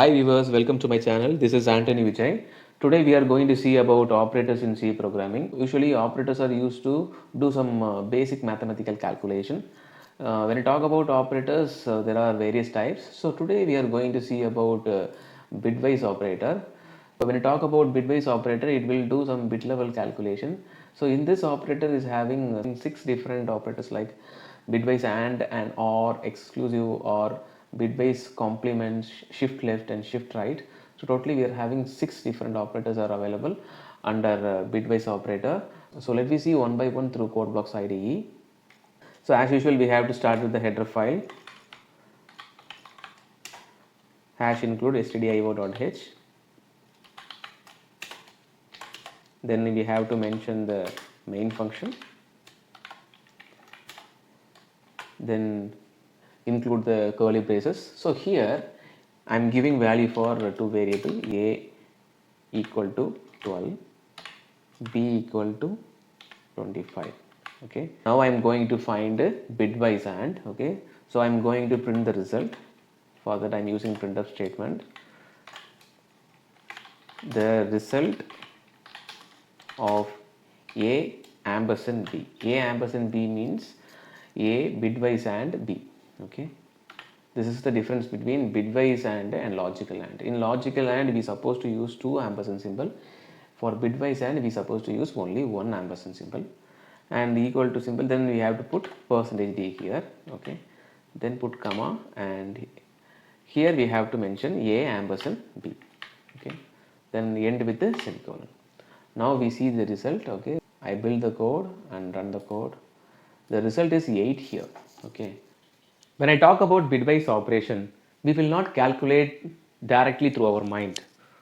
Hi viewers, welcome to my channel. This is Antony Vijay. Today we are going to see about operators in C programming. Usually operators are used to do some basic mathematical calculation. When I talk about operators, there are various types. So today we are going to see about bitwise operator. When I talk about bitwise operator, it will do some bit level calculation. So in this operator is having 6 different operators like bitwise and or, exclusive or, bitwise complement, shift left and shift right. So totally we are having 6 different operators are available under bitwise operator. So let me see one by one through code blocks IDE. So as usual we have to start with the header file hash include stdio.h. Then we have to mention the main function, then include the curly braces. So here I am giving value for two variable, a equal to 12, b equal to 25. Okay, now I am going to find a bitwise AND. Okay, so I am going to print the result. For that I am using printf statement. The result of a ampersand b. A ampersand b means a bitwise AND b. Okay, this is the difference between bitwise and logical AND. In logical AND we supposed to use 2 ampersand symbol. For bitwise AND we supposed to use only 1 ampersand symbol and equal to symbol. Then we have to put %d here. Okay, then put comma and here we have to mention a ampersand b. Okay, then end with the semicolon. Now we see the result. Okay, I build the code and run the code. The result is 8 here. Okay, when I talk about bitwise operation, we will not calculate directly through our mind.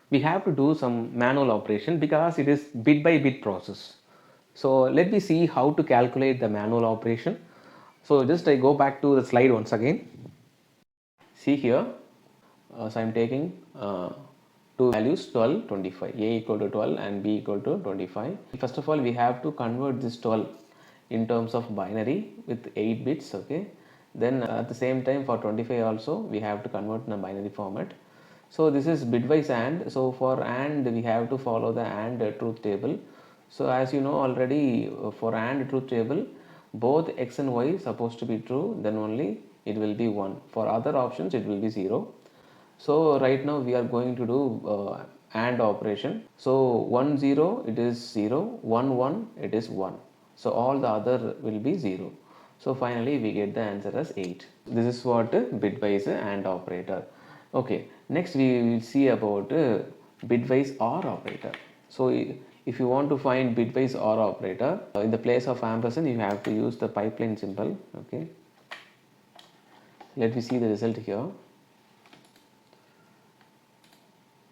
We have to do some manual operation because it is bit by bit process. So let me see how to calculate the manual operation. So just I go back to the slide once again. See here, so I am taking two values 12, 25, a equal to 12 and b equal to 25. First of all, we have to convert this 12 in terms of binary with 8 bits. Okay, then at the same time for 25 also we have to convert in a binary format. So this is bitwise AND. So for AND we have to follow the AND truth table. So as you know already, for AND truth table both x and y supposed to be true, then only it will be 1. For other options it will be 0. So right now we are going to do AND operation. So 1 0 it is 0, 1 1 it is 1. So all the other will be 0. So finally we get the answer as 8. This is what bitwise AND operator. Okay, next we will see about bitwise OR operator. So if you want to find bitwise OR operator, in the place of ampersand you have to use the pipeline symbol. Okay, let me see the result here.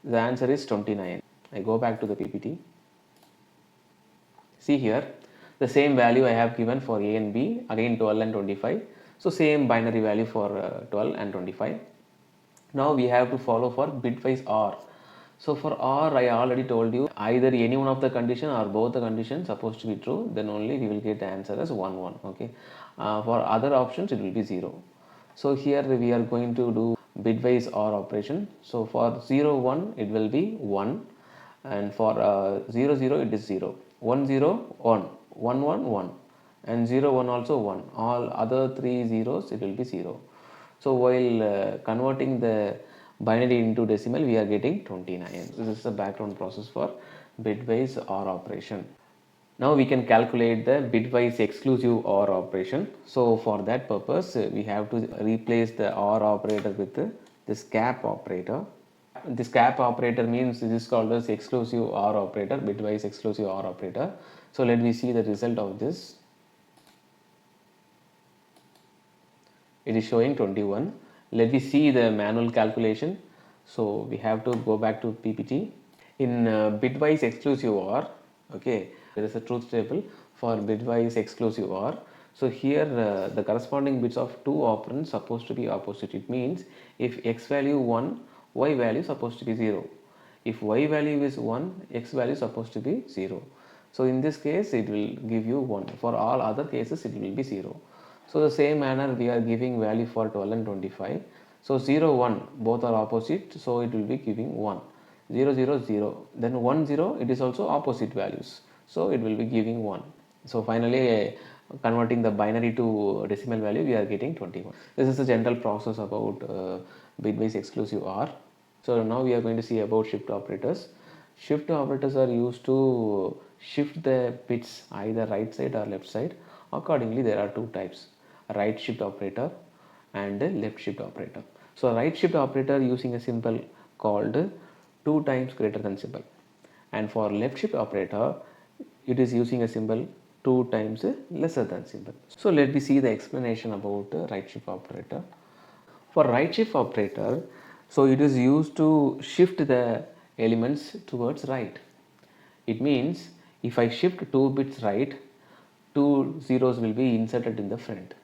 The answer is 29. I go back to the PPT. See here, the same value I have given for A and B, again 12 and 25. So same binary value for 12 and 25. Now we have to follow for bitwise OR. So for OR I already told you, either any one of the condition or both the conditions supposed to be true, then only we will get the answer as 1 1. Okay, for other options it will be 0. So here we are going to do bitwise OR operation. So for 0 1 it will be 1, and for 0 0 it is 0, 1 0 1, 1 1 1, and 0 1 also 1. All other 3 zeros it will be 0. So while converting the binary into decimal we are getting 29. This is the background process for bitwise OR operation. Now we can calculate the bitwise exclusive OR operation. So for that purpose we have to replace the OR operator with this cap operator. This cap operator means this is called as exclusive OR operator, bitwise exclusive OR operator. So let me see the result of this. It is showing 21. Let me see the manual calculation. So we have to go back to PPT. In bitwise exclusive OR, okay, there is a truth table for bitwise exclusive OR. So here the corresponding bits of two operands supposed to be opposite. It means if x value 1, y value supposed to be 0. If y value is 1, x value supposed to be 0. So in this case it will give you 1. For all other cases it will be 0. So the same manner we are giving value for 12 and 25. So 0, 1, both are opposite, so it will be giving 1. 0, 0, 0. Then 1, 0, it is also opposite values, so it will be giving 1. So finally, converting the binary to decimal value, we are getting 21. This is the general process about bitwise exclusive OR. So now we are going to see about shift operators. Shift operators are used to shift the bits either right side or left side. Accordingly, there are two types: right shift operator and left shift operator. So right shift operator using a symbol called 2 times greater than symbol, and for left shift operator it is using a symbol 2 times lesser than symbol. So let me see the explanation about right shift operator. For right shift operator, so it is used to shift the elements towards right. It means if I shift 2 bits right, 2 zeros will be inserted in the front.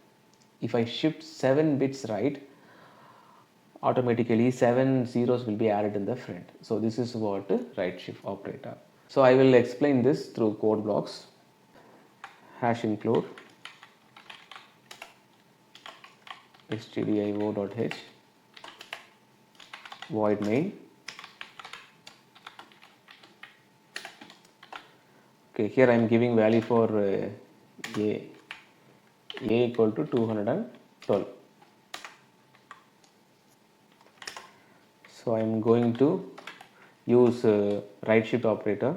If I shift 7 bits right, automatically 7 zeros will be added in the front. So this is what right shift operator. So I will explain this through code blocks. Hash include stdio.h void main. Okay, here I am giving value for a equal to 212. So I am going to use right shift operator.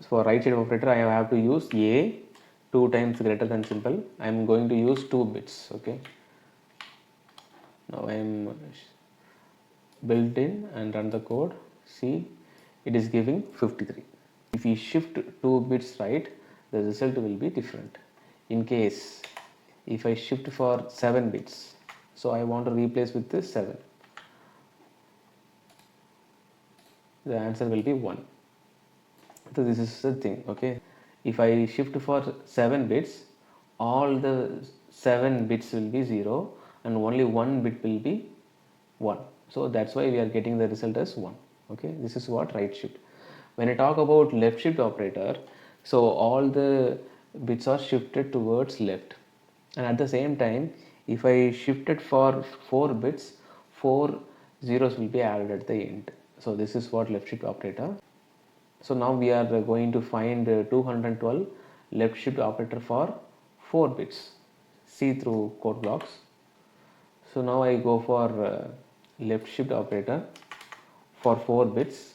For right shift operator, I have to use a 2 times greater than symbol. I am going to use 2 bits. Okay. Now I am built in and run the code. See, it is giving 53. If we shift 2 bits right, the result will be different. In case if I shift for 7 bits, so I want to replace with this 7, the answer will be 1. So this is the thing. Okay, if I shift for 7 bits, all the 7 bits will be 0 and only 1 bit will be 1. So that's why we are getting the result as 1. Okay, this is what right shift. When I talk about left shift operator, so all the bits are shifted towards left, and at the same time if I shifted for 4 bits, 4 zeros will be added at the end. So this is what left shift operator. So now we are going to find 212 left shift operator for 4 bits. See through code blocks. So now I go for left shift operator for 4 bits.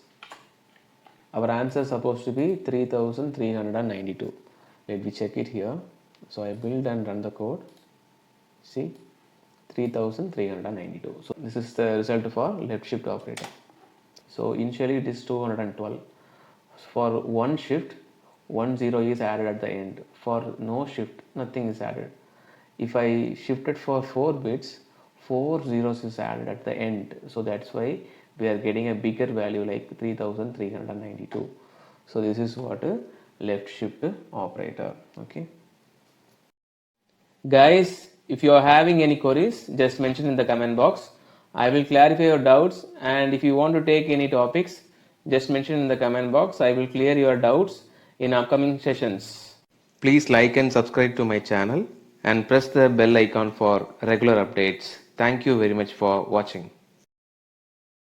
Our answer is supposed to be 3392. Let me check it here. So I build and run the code. See, 3392. So this is the result for left shift operator. So initially it is 212. For one shift, 1 0 is added at the end. For no shift, nothing is added. If I shifted for 4 bits, 4 zeros is added at the end. So that's why we are getting a bigger value like 3392. So this is what a left shift operator. Okay. Guys, if you are having any queries, just mention in the comment box. I will clarify your doubts, and if you want to take any topics, just mention in the comment box. I will clear your doubts in upcoming sessions. Please like and subscribe to my channel and press the bell icon for regular updates. Thank you very much for watching.